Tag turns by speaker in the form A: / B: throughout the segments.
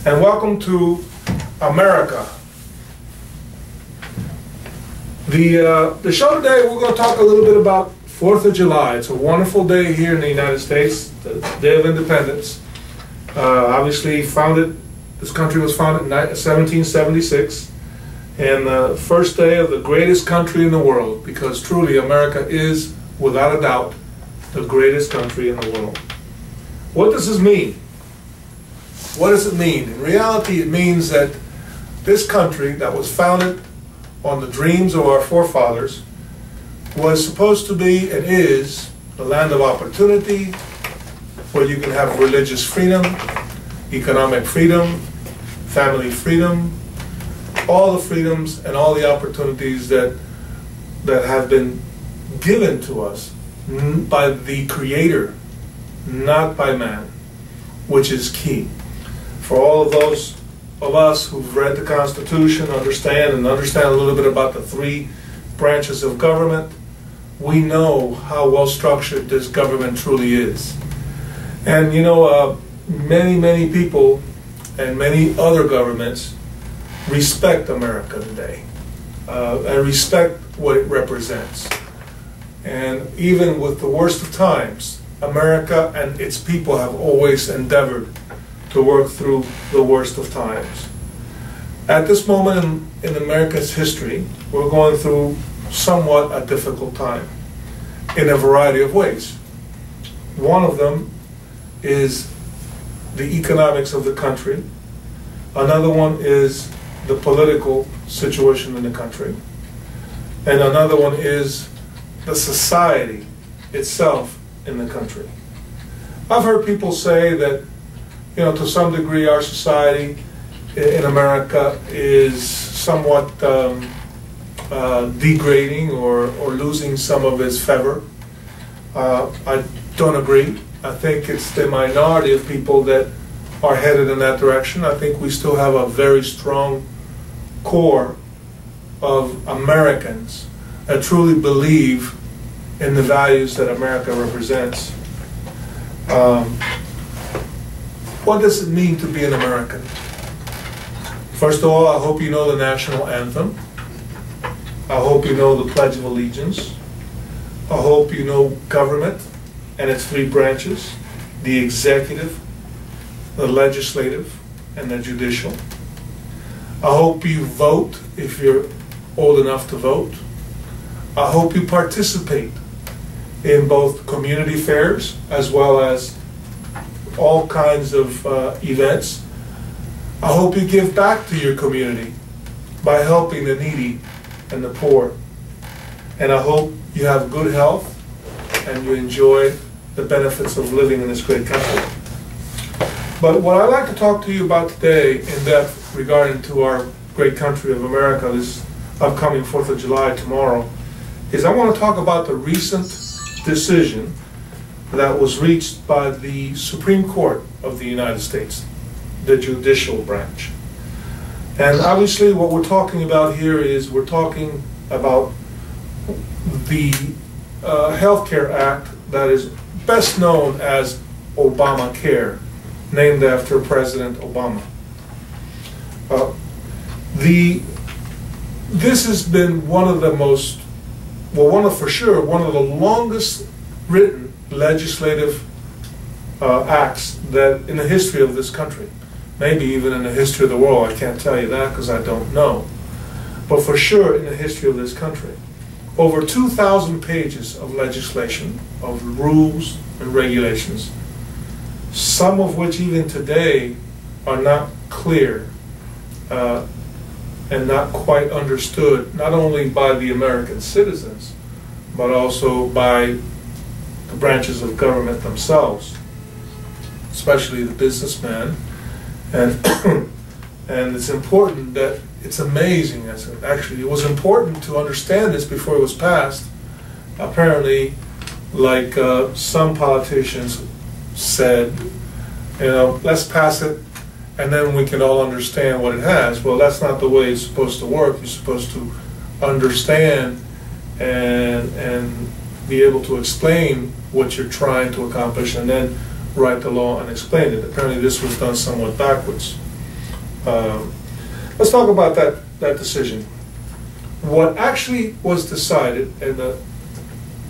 A: and welcome to America. The show today, we're going to talk a little bit about 4th of July. It's a wonderful day here in the United States, the Day of Independence. Obviously, this country was founded in 1776, and the first day of the greatest country in the world, because truly America is, without a doubt, the greatest country in the world. What does this mean? What does it mean? In reality, it means that this country that was founded on the dreams of our forefathers was supposed to be and is the land of opportunity, where you can have religious freedom, economic freedom, family freedom, all the freedoms and all the opportunities that have been given to us by the Creator, not by man, which is key. For all of those of us who've read the Constitution, understand a little bit about the 3 branches of government, we know how well structured this government truly is. And you know, many people and many other governments respect America today and respect what it represents. And even with the worst of times, America and its people have always endeavored to work through the worst of times. At this moment in America's history, we're going through somewhat a difficult time in a variety of ways. One of them is the economics of the country. Another one is the political situation in the country. And another one is the society itself in the country. I've heard people say that, you know, to some degree our society in America is somewhat degrading or losing some of its fervor. I don't agree. I think it's the minority of people that are headed in that direction. I think we still have a very strong core of Americans that truly believe in the values that America represents. What does it mean to be an American? First of all, I hope you know the national anthem. I hope you know the Pledge of Allegiance. I hope you know government and its 3 branches, the executive, the legislative, and the judicial. I hope you vote if you're old enough to vote. I hope you participate in both community fairs as well as all kinds of events. I hope you give back to your community by helping the needy and the poor. And I hope you have good health and you enjoy the benefits of living in this great country. But what I'd like to talk to you about today in depth regarding to our great country of America, this upcoming 4th of July tomorrow, is I want to talk about the recent decision that was reached by the Supreme Court of the United States, the judicial branch. And obviously what we're talking about here is we're talking about the Healthcare Act that is best known as Obamacare, named after President Obama. This has been one of the most, well, one of the longest written legislative acts that in the history of this country. Maybe even in the history of the world. I can't tell you that because I don't know. But for sure in the history of this country. Over 2,000 pages of legislation, of rules and regulations, some of which even today are not clear and not quite understood, not only by the American citizens, but also by the branches of government themselves, especially the businessman. And and it's important that it's amazing. Actually, it was important to understand this before it was passed. Apparently, like some politicians said, you know, let's pass it and then we can all understand what it has. Well, that's not the way it's supposed to work. You're supposed to understand and be able to explain what you're trying to accomplish and then write the law and explain it. Apparently this was done somewhat backwards. Let's talk about that decision. What actually was decided, and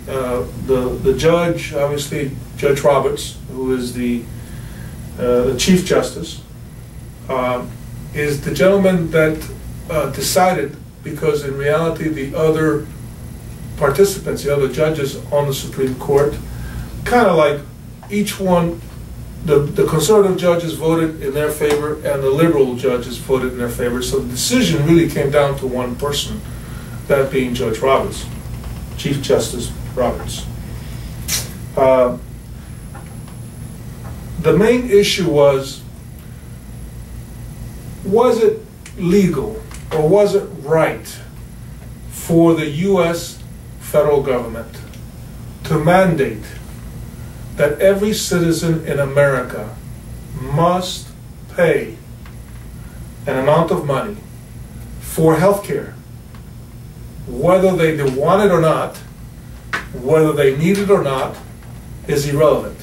A: the judge, obviously Judge Roberts, who is the Chief Justice, is the gentleman that decided, because in reality the other participants, the other judges on the Supreme Court, kind of like each one, the conservative judges voted in their favor and the liberal judges voted in their favor. So the decision really came down to one person, that being Judge Roberts, Chief Justice Roberts. The main issue was it legal or was it right for the U.S. federal government to mandate that every citizen in America must pay an amount of money for health care, whether they want it or not, whether they need it or not, is irrelevant.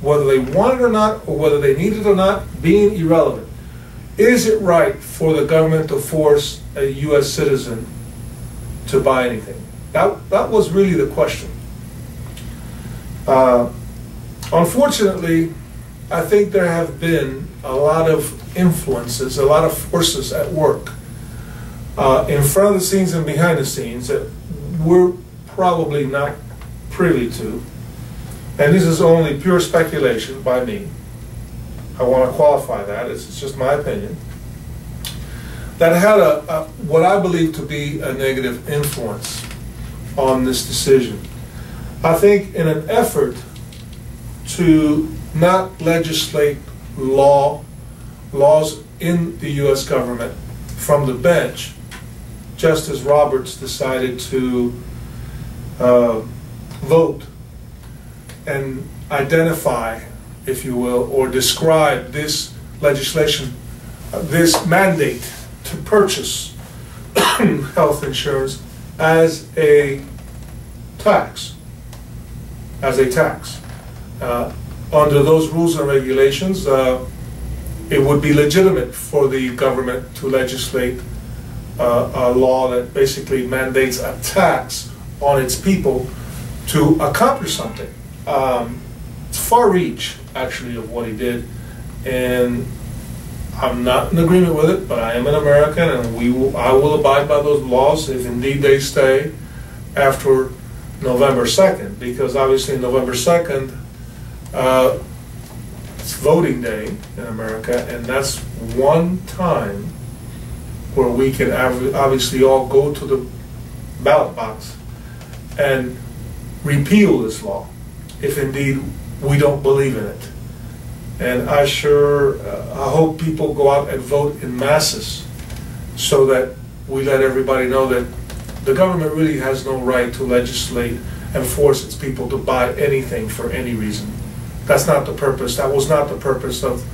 A: Whether they want it or not, or whether they need it or not, being irrelevant. Is it right for the government to force a U.S. citizen to buy anything? That was really the question. Unfortunately, I think there have been a lot of influences, a lot of forces at work in front of the scenes and behind the scenes that we're probably not privy to. And this is only pure speculation by me. I want to qualify that, it's just my opinion. That had what I believe to be a negative influence on this decision. I think in an effort to not legislate laws in the U.S. government from the bench, Justice Roberts decided to vote and identify, if you will, or describe this legislation, this mandate to purchase health insurance as a tax. Under those rules and regulations, it would be legitimate for the government to legislate a law that basically mandates a tax on its people to accomplish something. It's far reach, actually, of what he did, and I'm not in agreement with it, but I am an American, and I will abide by those laws if indeed they stay after November 2nd, because obviously November 2nd, it's voting day in America, and that's one time where we can obviously all go to the ballot box and repeal this law, if indeed we don't believe in it. And I hope people go out and vote in masses so that we let everybody know that the government really has no right to legislate and force its people to buy anything for any reason. That's not the purpose. That was not the purpose of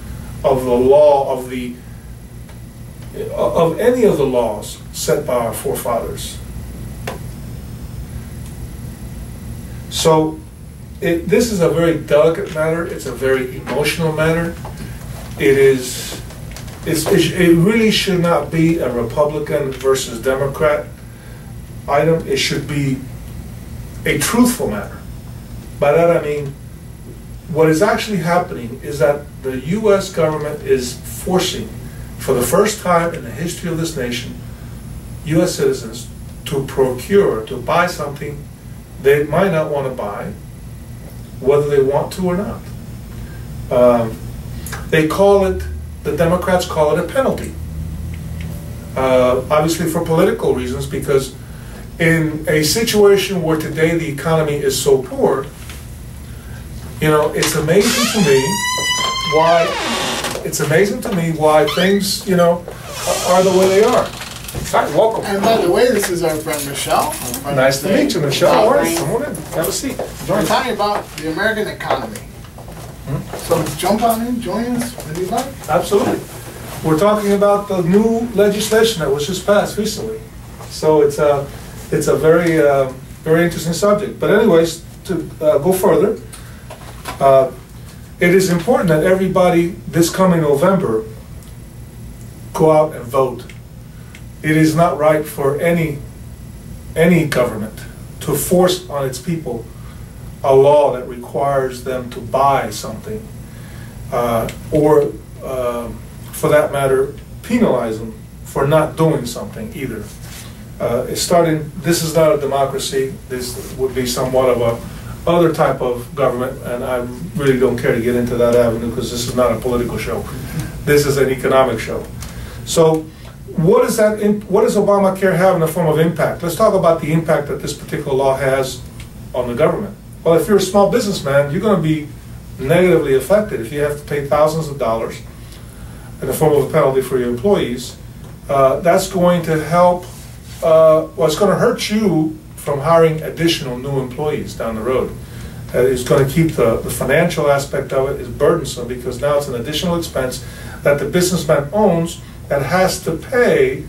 A: the law, of any of the laws set by our forefathers. So this is a very delicate matter. It's a very emotional matter. It really should not be a Republican versus Democrat item. It should be a truthful matter. By that I mean, what is actually happening is that the U.S. government is forcing, for the first time in the history of this nation, U.S. citizens to buy something they might not want to buy, whether they want to or not. The Democrats call it a penalty. Obviously for political reasons, because in a situation where today the economy is so poor, it's amazing to me why things, are the way they are. Hi, welcome.
B: And by the way, this is our friend Michelle.
A: Nice to meet you, Michelle. How are you? Come on in. Have a seat.
B: We're talking about the American economy. So jump on in, join us when you like.
A: Absolutely. We're talking about the new legislation that was just passed recently. So it's a very very interesting subject. But anyways, to go further, it is important that everybody this coming November go out and vote. It is not right for any government to force on its people a law that requires them to buy something, or for that matter, penalize them for not doing something either. This is not a democracy. This would be somewhat of a other type of government, and I really don't care to get into that avenue because this is not a political show. This is an economic show. So what does Obamacare have in the form of impact? Let's talk about the impact that this particular law has on the government. Well, if you're a small businessman, you're going to be negatively affected if you have to pay thousands of dollars in the form of a penalty for your employees. That's going to help, it's going to hurt you from hiring additional new employees down the road. It's going to keep the financial aspect of it is burdensome because now it's an additional expense that the businessman owns that has to pay.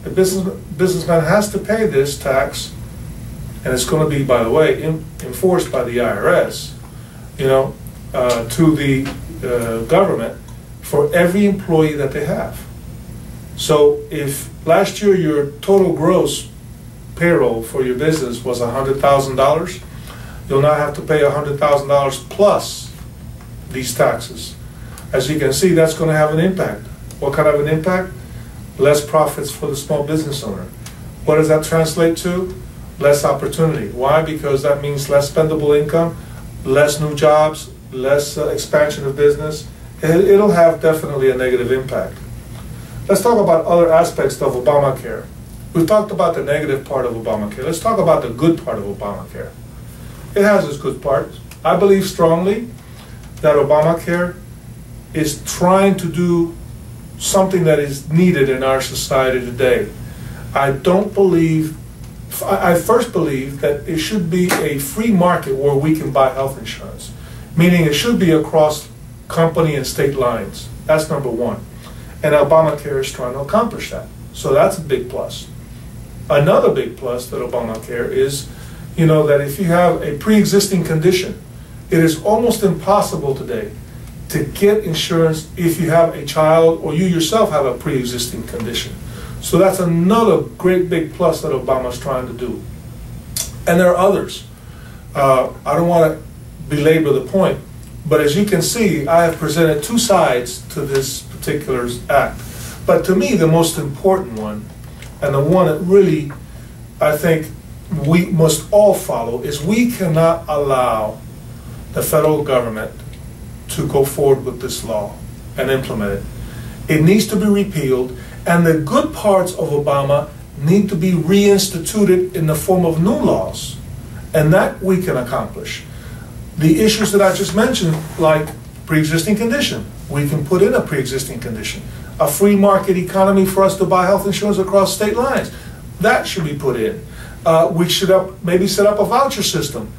A: The businessman has to pay this tax, and it's going to be, by the way, enforced by the IRS, to the government for every employee that they have. So if last year your total gross payroll for your business was $100,000, you'll now have to pay $100,000 plus these taxes. As you can see, that's going to have an impact. What kind of an impact? Less profits for the small business owner. What does that translate to? Less opportunity. Why? Because that means less spendable income, less new jobs, less expansion of business. It'll have definitely a negative impact. Let's talk about other aspects of Obamacare. We've talked about the negative part of Obamacare. Let's talk about the good part of Obamacare. It has its good parts. I believe strongly that Obamacare is trying to do something that is needed in our society today. I first believe that it should be a free market where we can buy health insurance, meaning it should be across company and state lines. That's number one. And Obamacare is trying to accomplish that. So that's a big plus. Another big plus that Obamacare is, that if you have a pre-existing condition, it is almost impossible today to get insurance if you have a child or you yourself have a pre-existing condition. So that's another great big plus that Obama's trying to do. And there are others. I don't want to belabor the point, but as you can see, I have presented two sides to this particular act. But to me, the most important one, and the one that really I think we must all follow, is we cannot allow the federal government to go forward with this law and implement it. It needs to be repealed, and the good parts of Obama need to be reinstituted in the form of new laws, and that we can accomplish. The issues that I just mentioned, like pre-existing condition, we can put in a pre-existing condition. A free market economy for us to buy health insurance across state lines, that should be put in. We should maybe set up a voucher system,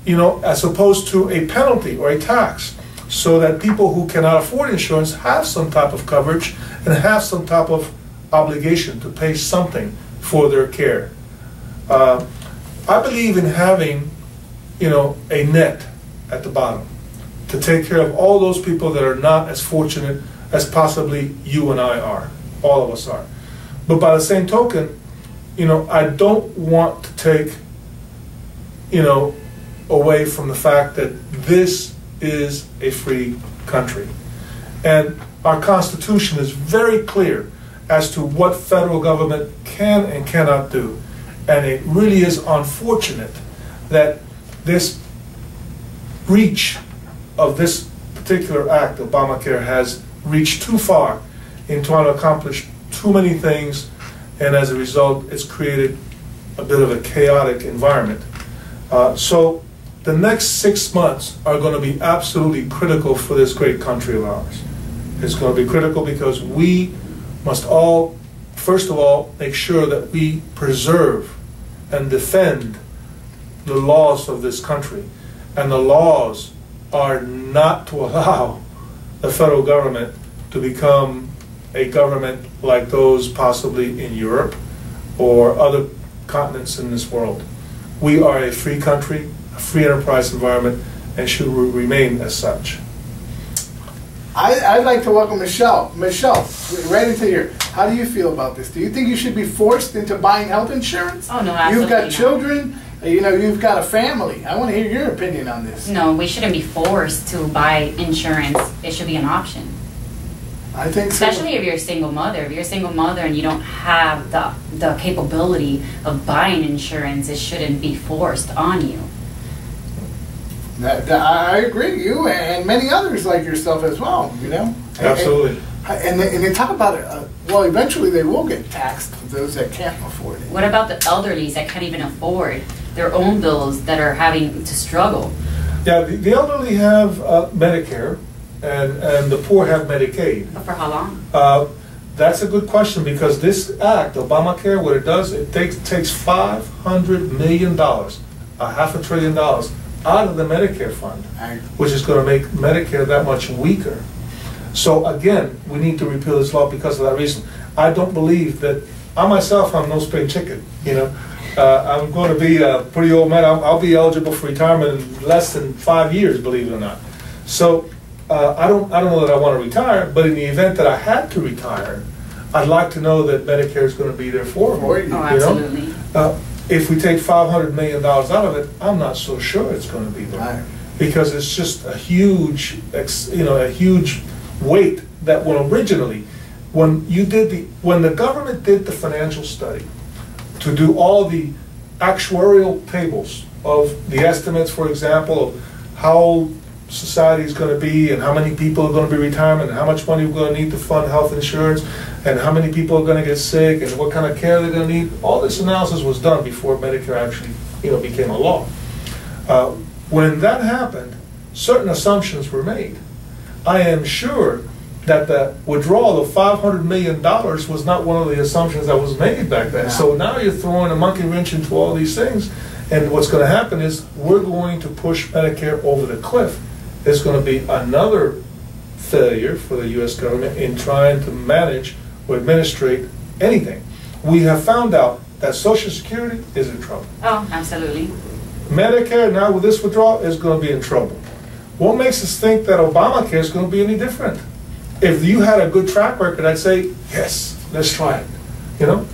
A: as opposed to a penalty or a tax, so that people who cannot afford insurance have some type of coverage and have some type of obligation to pay something for their care. I believe in having, a net at the bottom to take care of all those people that are not as fortunate as possibly you and I are. All of us are. But by the same token, I don't want to take, away from the fact that this is a free country. And our Constitution is very clear as to what federal government can and cannot do. And it really is unfortunate that this reach of this particular act, Obamacare, has reached too far in trying to accomplish too many things, and as a result, it's created a bit of a chaotic environment. So the next 6 months are going to be absolutely critical for this great country of ours. It's going to be critical because we must all, first of all, make sure that we preserve and defend the laws of this country. And the laws are not to allow the federal government to become a government like those possibly in Europe or other continents in this world. We are a free country, a free enterprise environment, and should remain as such.
B: I'd like to welcome Michelle. Michelle, right into here. How do you feel about this? Do you think you should be forced into buying health insurance?
C: Oh, no, absolutely
B: You've got
C: not.
B: children, you know, you've got a family. I want to hear your opinion on this.
C: No, we shouldn't be forced to buy insurance. It should be an option.
B: I think so.
C: Especially if you're a single mother. If you're a single mother and you don't have the capability of buying insurance, it shouldn't be forced on you.
B: I agree. You and many others like yourself as well, you know?
A: Absolutely.
B: And they talk about it, well, eventually they will get taxed for those that can't afford it.
C: What about the elderlies that can't even afford their own bills, that are having to struggle?
A: Yeah, the elderly have Medicare, and the poor have Medicaid.
C: But for how long?
A: That's a good question, because this act, Obamacare, what it does, it takes $500 million, $500 billion, out of the Medicare fund, which is going to make Medicare that much weaker. So again, we need to repeal this law because of that reason. I don't believe that, I myself, I'm no spring chicken, you know. I'm going to be a pretty old man. I'll be eligible for retirement in less than 5 years, believe it or not. So I don't know that I want to retire, but in the event that I had to retire, I'd like to know that Medicare is going to be there for me.
C: Oh, absolutely.
A: If we take $500 million out of it, I'm not so sure it's going to be there,
B: Right.
A: because it's just a huge, a huge weight that when originally, when the government did the financial study to do all the actuarial tables of the estimates, for example, of how society is going to be and how many people are going to be retirement and how much money we're going to need to fund health insurance and how many people are going to get sick and what kind of care they're going to need. All this analysis was done before Medicare actually became a law. When that happened, certain assumptions were made. I am sure that the withdrawal of $500 million was not one of the assumptions that was made back then.
B: Yeah.
A: So now you're throwing a monkey wrench into all these things, and what's going to happen is we're going to push Medicare over the cliff. There's going to be another failure for the U.S. government in trying to manage or administrate anything. We have found out that Social Security is in trouble.
C: Oh, absolutely.
A: Medicare, now with this withdrawal, is going to be in trouble. What makes us think that Obamacare is going to be any different? If you had a good track record, I'd say, yes, let's try it. You know,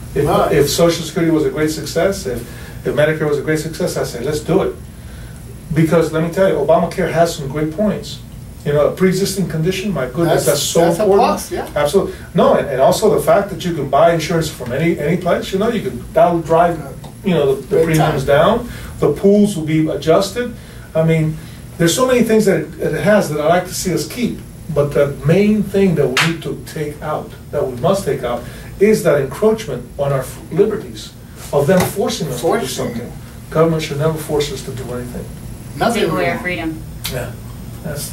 A: if Social Security was a great success, if Medicare was a great success, I'd say, let's do it. Because let me tell you, Obamacare has some great points. You know, a pre-existing condition, my goodness, that's so important.
B: A plus, yeah.
A: Absolutely. No, and also the fact that you can buy insurance from any place, that'll drive, the premiums down. The pools will be adjusted. I mean, there's so many things that it has that I'd like to see us keep. But the main thing that we need to take out, that we must take out, is that encroachment on our liberties, of them forcing us to do something. Government should never force us to do anything.
C: Take away our freedom.
A: Yeah, that's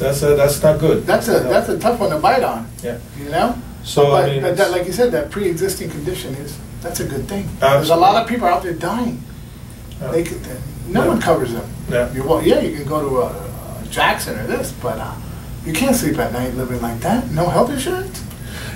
A: not good.
B: That's a tough one to bite on.
A: Yeah.
B: You know.
A: So
B: but that, like you said, that pre-existing condition that's a good thing. There's a lot of people out there dying. No one covers them.
A: Yeah.
B: You can go to Jackson or this, but you can't sleep at night living like that. No health insurance.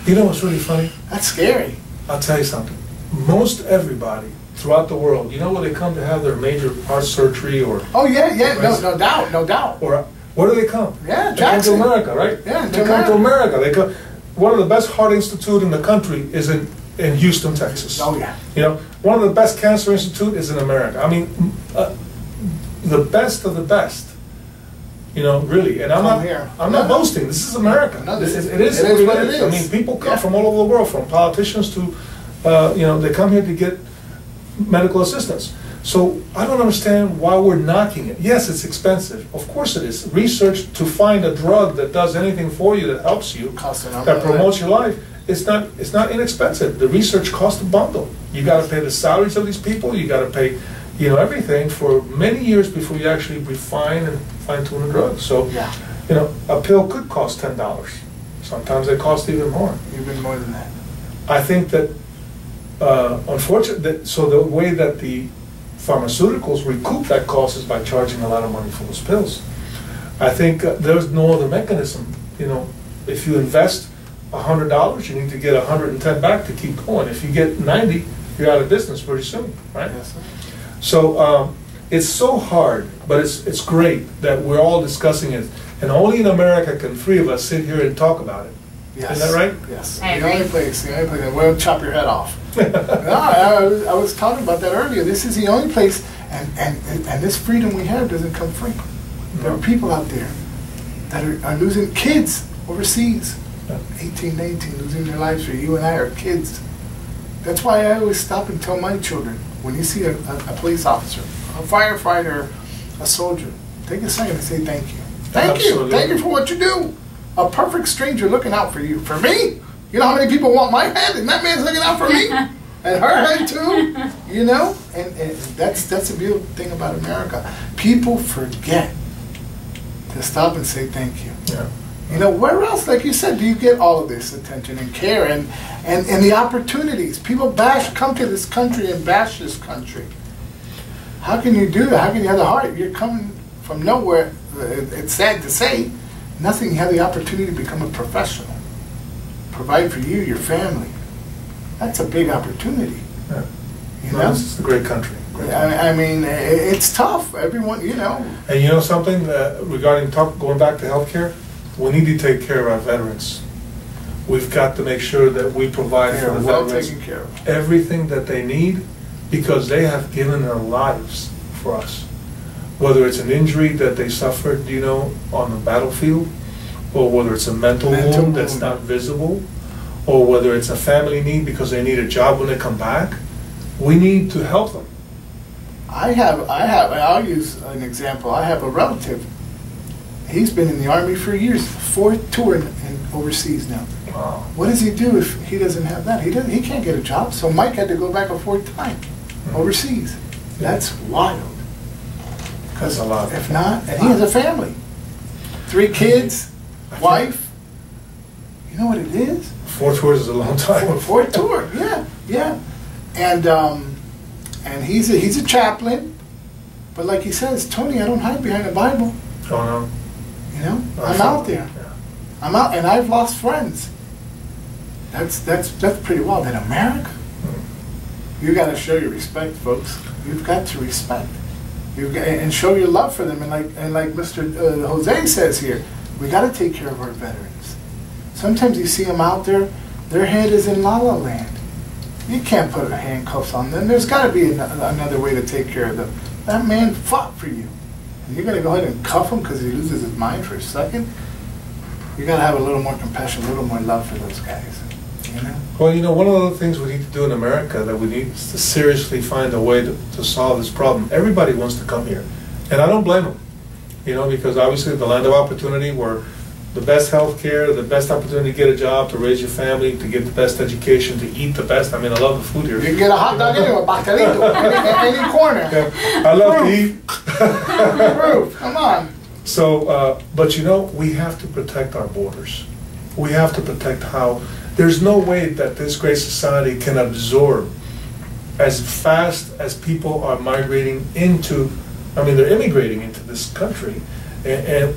A: You know what's really funny?
B: That's scary.
A: I'll tell you something. Most everybody throughout the world, you know where they come to have their major heart surgery or...
B: Oh, yeah, no doubt.
A: Or where do they come?
B: Yeah,
A: They
B: Jackson.
A: come to America, right?
B: Yeah,
A: they come to America. They come. One of the best heart institute in the country is in Houston, Texas.
B: Oh, yeah.
A: You know, one of the best cancer institute is in America. I mean, the best of the best. You know, really. And I'm not boasting. This is America.
B: No,
A: it is what it is. I mean, people come from all over the world, from politicians to, they come here to get medical assistance. So I don't understand why we're knocking it. Yes, it's expensive. Of course it is. Research to find a drug that does anything for you, that helps you, that promotes your life, it's not inexpensive. The research costs a bundle. You got to pay the salaries of these people. You got to pay, everything for many years before you actually refine and fine-tune a drug. So, a pill could cost $10. Sometimes they cost even more.
B: Even more than that.
A: I think that, unfortunately, so the way that the pharmaceuticals recoup that cost is by charging a lot of money for those pills. I think there's no other mechanism. If you invest $100, you need to get 110 back to keep going. If you get 90, you're out of business pretty soon, right?
B: Yes, sir.
A: So it's so hard, but it's great that we're all discussing it. And only in America can three of us sit here and talk about it.
B: Yes.
A: Isn't that right?
B: Yes.
C: I
B: The
C: agree.
B: only place that will chop your head off. I was talking about that earlier. This is the only place, and this freedom we have doesn't come free. There are people out there that are losing kids overseas, 18, 19, losing their lives for you and I are kids. That's why I always stop and tell my children, when you see a police officer, a firefighter, a soldier, take a second and say thank you. Thank you.
A: Absolutely.
B: Thank you for what you do. A perfect stranger looking out for you. For me? You know how many people want my head? And that man's looking out for me? And her head too? You know? And that's the beautiful thing about America. People forget to stop and say thank you.
A: Yeah.
B: You know, where else, like you said, do you get all of this attention and care and the opportunities? People come to this country and bash this country. How can you do that? How can you have the heart? You're coming from nowhere. It's sad to say, nothing. You have the opportunity to become a professional. Provide for you, your family. That's a big opportunity.
A: Yeah.
B: You
A: No,
B: know?
A: this is a great country.
B: I mean, it's tough. Everyone, you know.
A: And you know something regarding going back to healthcare, we need to take care of our veterans. We've got to make sure that we provide
B: They
A: for
B: are
A: the
B: well
A: veterans
B: taken care of.
A: everything that they need, because they have given their lives for us. Whether it's an injury that they suffered, you know, on the battlefield, or whether it's a mental wound that's not visible, or whether it's a family need because they need a job when they come back, we need to help them.
B: I'll use an example. I have a relative. He's been in the Army for years, 4th tour in overseas now.
A: Wow.
B: What does he do if he doesn't have that? He can't get a job, so Mike had to go back a 4th time overseas. That's wild.
A: That's a lot.
B: If not, and he has a family. 3 kids, wife. You know what it is?
A: 4 tours is a long time.
B: 4th tour, yeah. And he's a chaplain, but like he says, Tony, I don't hide behind the Bible.
A: Oh no.
B: You know, I'm out there.
A: Yeah.
B: I'm out, and I've lost friends. That's pretty wild. In America, you got to show your respect, folks. You've got to respect. And show your love for them. And like Mr. Jose says here, we got to take care of our veterans. Sometimes you see them out there, their head is in La La Land. You can't put handcuffs on them. There's got to be another way to take care of them. That man fought for you. And you're going to go ahead and cuff him because he loses his mind for a second? You got to have a little more compassion, a little more love for those guys. You know?
A: Well, you know, one of the things we need to do in America that we need is to seriously find a way to solve this problem. Everybody wants to come here, and I don't blame them. You know, because obviously the land of opportunity, where the best health care, the best opportunity to get a job, to raise your family, to get the best education, to eat the best. I mean, I love the food here.
B: You can get a hot dog anywhere, pastelito, any corner.
A: Yeah. I love to eat.
B: Proof. Come on.
A: So, but you know, we have to protect our borders. We have to protect there's no way that this great society can absorb as fast as people are migrating into, they're immigrating into this country. And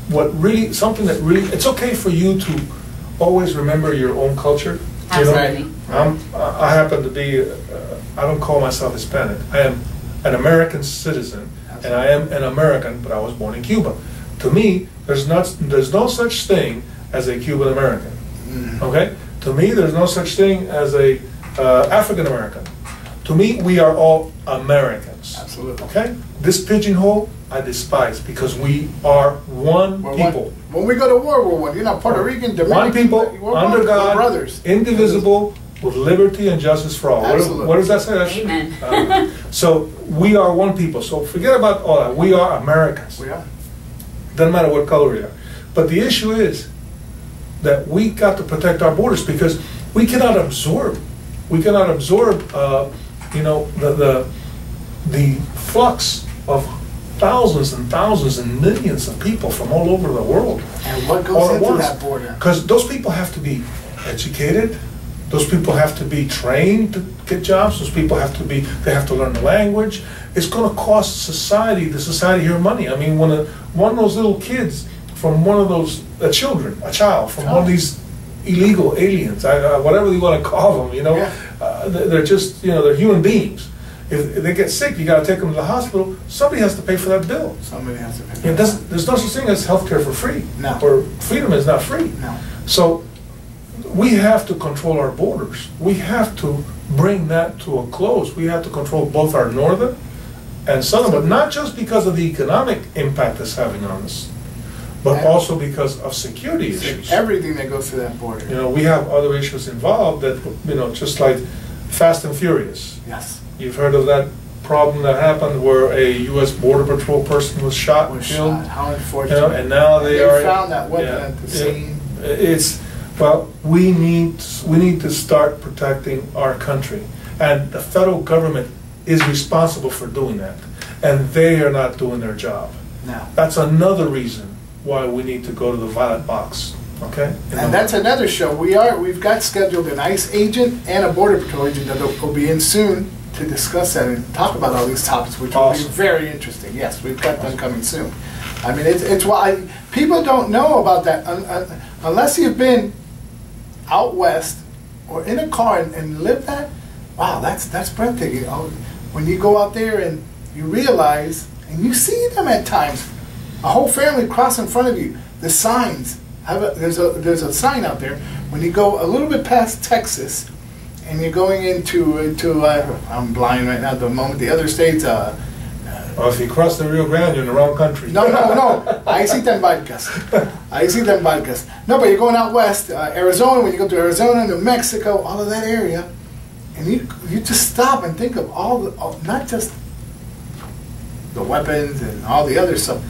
A: it's okay for you to always remember your own culture.
C: Absolutely.
A: You know? I happen to be, I don't call myself Hispanic. I am an American citizen, and I am an American, but I was born in Cuba. To me, there's no such thing as a Cuban American. Okay? To me, there's no such thing as a African American. To me, we are all Americans.
B: Absolutely.
A: Okay? This pigeonhole, I despise, because we are one people.
B: When we go to war, we're one. You're not Puerto Rican, Dominican.
A: One people,
B: we're
A: under God,
B: brothers.
A: indivisible, with liberty and justice for all. What does that say?
C: Amen.
A: So we are one people. So forget about all that. We are Americans.
B: We are.
A: Doesn't matter what color we are. But the issue is that we got to protect our borders, because we cannot absorb. We cannot absorb, the flux of thousands and thousands and millions of people from all over the world.
B: And what goes into that border?
A: Because those people have to be educated. Those people have to be trained to get jobs. Those people have to learn the language. It's going to cost the society here money. I mean, when one of those little kids from one of those, a child from one of these illegal aliens, whatever you want to call them, they're just, they're human beings. If they get sick, you got to take them to the hospital. Somebody has to pay for that bill.
B: Somebody has to pay.
A: You know, there's no such thing as healthcare for free.
B: No.
A: Or freedom is not free.
B: No.
A: So we have to control our borders. We have to bring that to a close. We have to control both our northern and southern, but not just because of the economic impact it's having on us, but also because of security issues.
B: Everything that goes through that border.
A: You know, we have other issues involved that, you know, just like Fast and Furious.
B: Yes.
A: You've heard of that problem that happened where a U.S. Border Patrol person was shot and killed?
B: How unfortunate.
A: You know, and now they
B: found that weapon at the scene.
A: Well, we need to start protecting our country. And the federal government is responsible for doing that. And they are not doing their job.
B: No.
A: That's another reason why we need to go to the ballot box. Okay?
B: And that's another show. We've got scheduled an ICE agent and a Border Patrol agent that will be in soon to discuss that and talk about all these topics, which will be very interesting. Yes, we've got them coming soon. I mean, it's why people don't know about that unless you've been out west or in a car and lived that. Wow, that's breathtaking. When you go out there and you realize, and you see them at times, a whole family cross in front of you. The signs there's a sign out there when you go a little bit past Texas. And you're going into I'm blind right now at the moment. The other states.
A: Well, if you cross the Rio Grande, you're in the wrong country.
B: No. I see them barcas. No, but you're going out west, Arizona. When you go to Arizona, New Mexico, all of that area, and you just stop and think of not just the weapons and all the other stuff.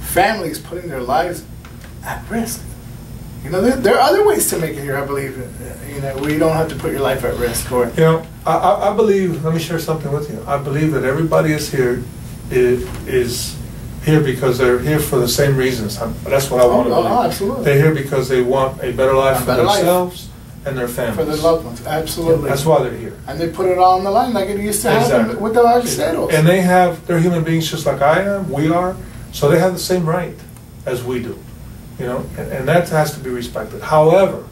B: Families putting their lives at risk. You know, there are other ways to make it here, I believe, you know, where you don't have to put your life at risk. Or,
A: you know, I believe, let me share something with you. I believe that everybody is here because they're here for the same reasons. That's what I want to believe.
B: Oh, absolutely.
A: They're here because they want a better life for themselves and their families.
B: For their loved ones, absolutely.
A: That's why they're here.
B: And they put it all on the line like it used to happen with the Arceros.
A: And they're human beings just like I am, we are, so they have the same right as we do. You know, and that has to be respected. However,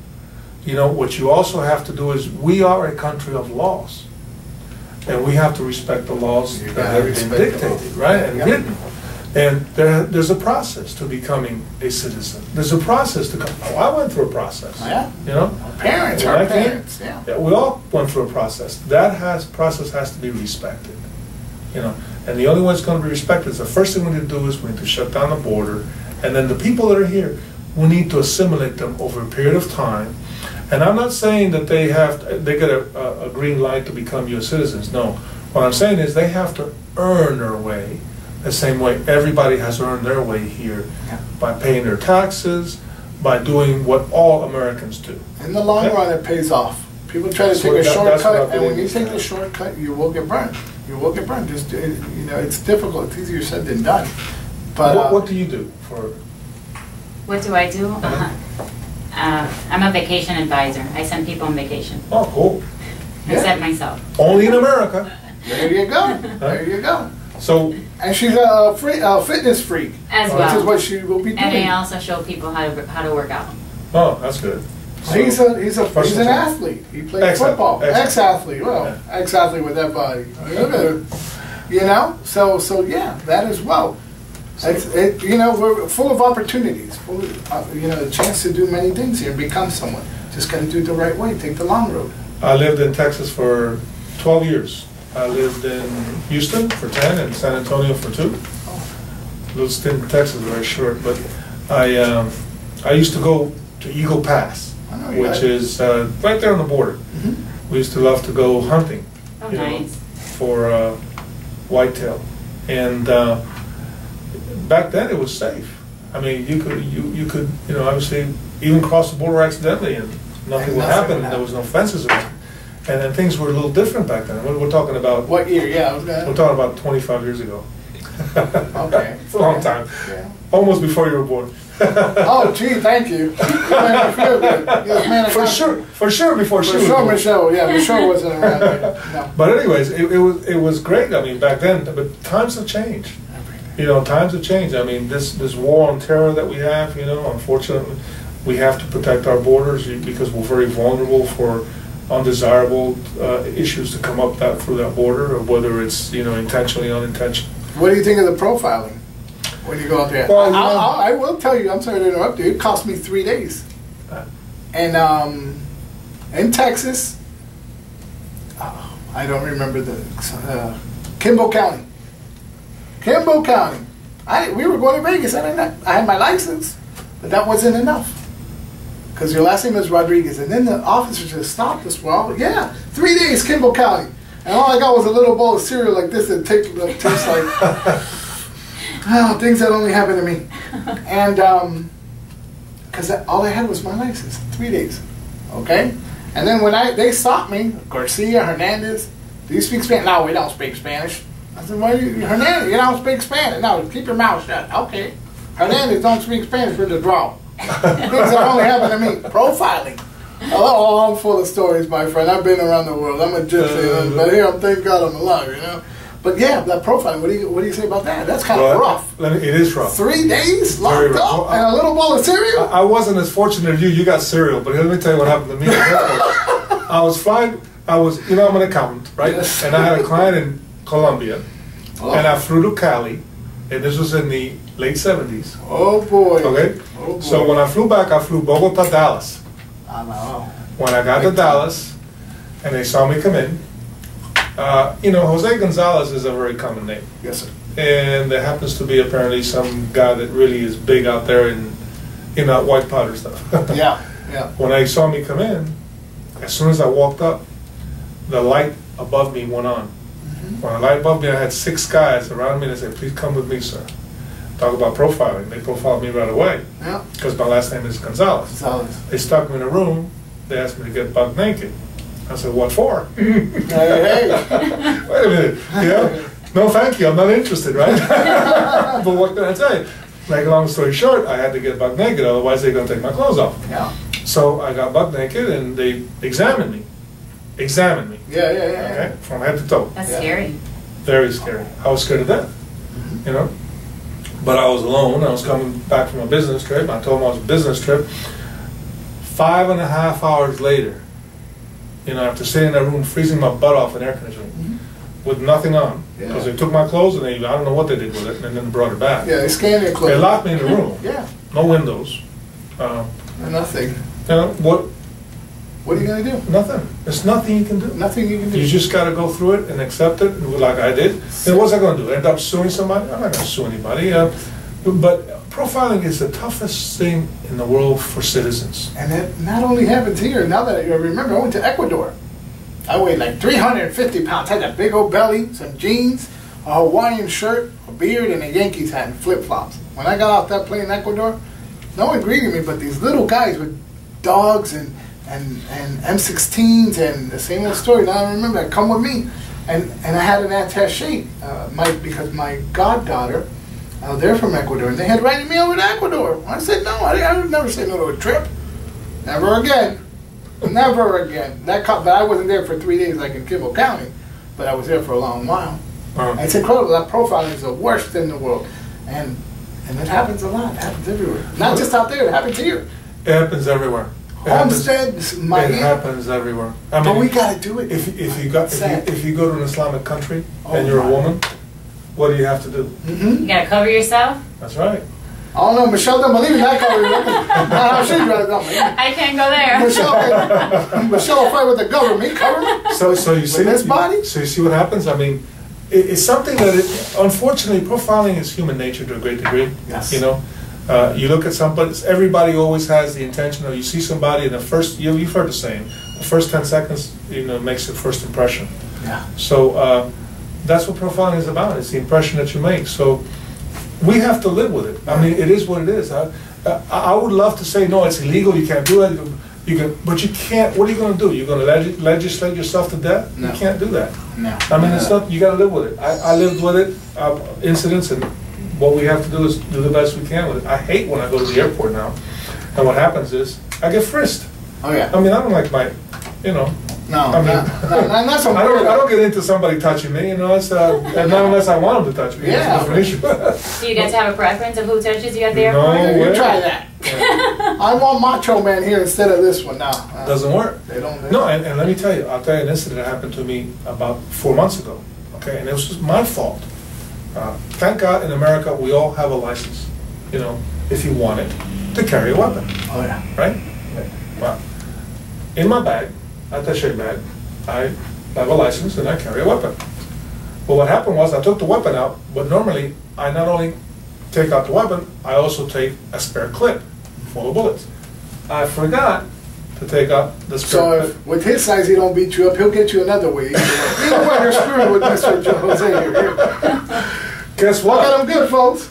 A: you know, what you also have to do is we are a country of laws. And we have to respect the laws that have been dictated, right, and written. And there's a process to becoming a citizen. There's a process to come. Oh, I went through a process.
B: Yeah.
A: You know?
B: Our parents.
A: Yeah, we all went through a process. Process has to be respected. You know, and the only way it's going to be respected is the first thing we need to do is we need to shut down the border. And then the people that are here, we need to assimilate them over a period of time. And I'm not saying that they get a green light to become U.S. citizens. No. What I'm saying is they have to earn their way the same way everybody has earned their way here by paying their taxes, by doing what all Americans do.
B: In the long run, it pays off. People try to take a shortcut, and when you take the shortcut, you will get burned. You will get burned. Just, you know, it's difficult. It's easier said than done. But
A: what do you do for?
C: What do I do? I'm a vacation advisor. I send people on vacation.
A: Oh, cool.
C: Except myself.
A: Only in America.
B: There you go. There you go.
A: So.
B: And she's a fitness freak.
C: As well.
B: Which is what she will be doing.
C: And I also show people how to work out.
A: Oh, that's good.
B: So he's an athlete. He played football. Ex-athlete. Well, ex-athlete with that body. You know. So yeah, that as well. You know, we're full of opportunities, full of, you know, a chance to do many things here and become someone. Just got to do it the right way, take the long road.
A: I lived in Texas for 12 years. I lived in Houston for 10 and San Antonio for 2. Little stint in Texas, very short, but I used to go to Eagle Pass, which is right there on the border. Mm-hmm. We used to love to go hunting, for whitetail, and back then it was safe. I mean, you could obviously even cross the border accidentally and nothing would happen. There was no fences around. And then things were a little different back then. We're talking about...
B: What year? Yeah.
A: We're talking about 25 years ago.
B: Okay.
A: It's a long time.
B: Yeah.
A: Almost before you were born.
B: Oh, gee, thank you. You made me feel good.
A: For sure before she was born.
B: Michelle. Yeah, Michelle wasn't around yet. No.
A: But anyways, it was great. I mean, back then, but times have changed. You know, times have changed. I mean, this war on terror that we have, you know, unfortunately, we have to protect our borders because we're very vulnerable for undesirable issues to come up through that border, or whether it's intentionally, unintentional.
B: What do you think of the profiling when you go out there?
A: Well,
B: I will tell you. I'm sorry to interrupt you. It cost me 3 days, and in Texas, I don't remember the Kimball County. Kimball County. We were going to Vegas. I had my license, but that wasn't enough. Because your last name is Rodriguez. And then the officer just stopped us. Well, yeah, 3 days, Kimball County. And all I got was a little bowl of cereal like this that tastes like, things that only happen to me. And, because all I had was my license, 3 days. Okay? And then when they stopped me, Garcia, Hernandez, do you speak Spanish? No, we don't speak Spanish. I said, well, Hernandez, you don't speak Spanish. No, keep your mouth shut. Okay. Hernandez don't speak Spanish for the draw. Things that only happen to me. Profiling. Oh, I'm full of stories, my friend. I've been around the world. I'm a gypsy, but here, thank God I'm alive, But yeah, that profiling, what do you say about that? That's kind of rough.
A: It is rough.
B: 3 days locked up and a little bowl of cereal?
A: I wasn't as fortunate as you. You got cereal, but let me tell you what happened to me. I was flying, I'm an accountant, right?
B: Yes.
A: And I had a client in Colombia, and I flew to Cali, and this was in the late 70s.
B: Oh boy.
A: Okay?
B: Oh boy.
A: So when I flew back, I flew Bogota, Dallas.
B: I know.
A: When I got to Dallas, and they saw me come in, Jose Gonzalez is a very common name.
B: Yes, sir.
A: And there happens to be apparently some guy that really is big out there in that white powder stuff.
B: Yeah.
A: When they saw me come in, as soon as I walked up, the light above me went on. When the light above me, I had 6 guys around me, and they said, please come with me, sir. Talk about profiling. They profiled me right away.
B: Yeah.
A: Because my last name is Gonzalez. They stuck me in a room. They asked me to get buck naked. I said, what for?
B: Hey.
A: Wait a minute. No, thank you. I'm not interested, right? But what can I tell you? Make a long story short, I had to get buck naked. Otherwise, they're going to take my clothes off.
B: Yeah.
A: So I got buck naked, and they examined me.
B: Yeah.
A: Okay? From head to toe.
C: That's scary.
A: Very scary. I was scared to death. But I was alone. I was coming back from a business trip. I told them I was a business trip. 5.5 hours later, after sitting in that room freezing my butt off in air conditioning with nothing on, because they took my clothes and I don't know what they did with it, and then brought it back.
B: Yeah, they scanned your clothes.
A: They locked me in the room.
B: Yeah.
A: No windows.
B: Nothing. What are you going to do?
A: Nothing. There's nothing you can do.
B: Nothing you can do.
A: You just got to go through it and accept it, like I did. And what's I going to do? End up suing somebody? I'm not going to sue anybody. But profiling is the toughest thing in the world for citizens.
B: And it not only happens here. Now that I remember, I went to Ecuador. I weighed like 350 pounds. Had that big old belly, some jeans, a Hawaiian shirt, a beard, and a Yankees hat and flip-flops. When I got off that plane in Ecuador, no one greeted me, but these little guys with dogs and M16s and the same old story. Now I remember that. Come with me, and I had an attaché, because my goddaughter, they're from Ecuador, and they had invited me over to Ecuador. I said no. I would never say no to a trip. Never again. Never again. But I wasn't there for 3 days like in Kimball County, but I was there for a long while. It's incredible. That profiling is the worst in the world, and it happens a lot. It happens everywhere. Not just out there. It happens here.
A: It happens everywhere.
B: Homestead,
A: it happens everywhere.
B: But we got to do it.
A: If you go to an Islamic country and you're a woman, what do you have to do?
C: You got to cover yourself.
A: That's right.
B: Oh no, Michelle don't believe in that cover.
C: I can't go there.
B: Michelle will fight with the government. Government.
A: So you see
B: this body.
A: So you see what happens. I mean, it's something that unfortunately profiling is human nature to a great degree.
B: Yes.
A: You look at somebody. Everybody always has the intention of, you see somebody in the first. You've heard the saying, the first 10 seconds, makes the first impression.
B: Yeah.
A: So that's what profiling is about. It's the impression that you make. So we have to live with it. I mean, it is what it is. I would love to say no, it's illegal. You can't do it. But you can't. What are you going to do? You're going to legislate yourself to death?
B: No.
A: You can't do that.
B: No.
A: I mean, it's not. You got to live with it. I lived with it. Incidents, and what we have to do is do the best we can with it. I hate when I go to the airport now, and what happens is I get frisked.
B: Oh yeah.
A: I mean, I don't like my,
B: No,
A: I mean,
B: that's
A: I don't get into somebody touching me, and not unless I want them to touch me.
B: Yeah.
A: It's a different issue.
C: Do you get to have a preference of who touches you at the airport?
A: No way.
B: You try that.
A: No
B: I want Macho Man here instead of this one now.
A: Doesn't work.
B: They don't.
A: No, and let me tell you, I'll tell you an incident that happened to me about 4 months ago. Okay, and it was just my fault. Thank God in America we all have a license, you know, if you want it, to carry a weapon.
B: Oh yeah.
A: Right? Well, in my bag, attaché bag, I have a license and I carry a weapon. But what happened was I took the weapon out, but normally I not only take out the weapon, I also take a spare clip full of bullets. I forgot to take out the spare
B: So
A: clip.
B: if, with his size, he don't beat you up. He'll get you another way. Either way, you're screwed with Mr. Jose here.
A: Guess
B: Look at
A: what?
B: him good, folks.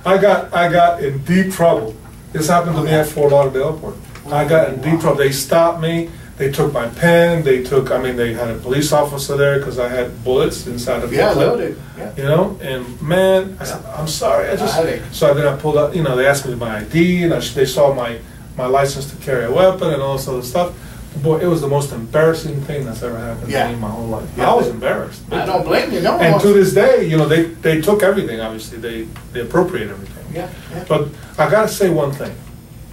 A: I got in deep trouble. This happened to me at Fort Lauderdale Airport. I got in deep trouble. They stopped me. They took my pen. They had a police officer there because I had bullets inside of the clip.
B: Loaded. Yeah.
A: You know, and man, I said, I'm sorry. So then I pulled out, you know, they asked me my ID, and they saw my license to carry a weapon and all this other stuff. Boy, it was the most embarrassing thing that's ever happened to me in my whole life.
B: Yeah.
A: I was embarrassed.
B: I don't blame you, no.
A: And to this day, you know, they took everything, obviously. They appropriate everything.
B: Yeah.
A: But I gotta say one thing.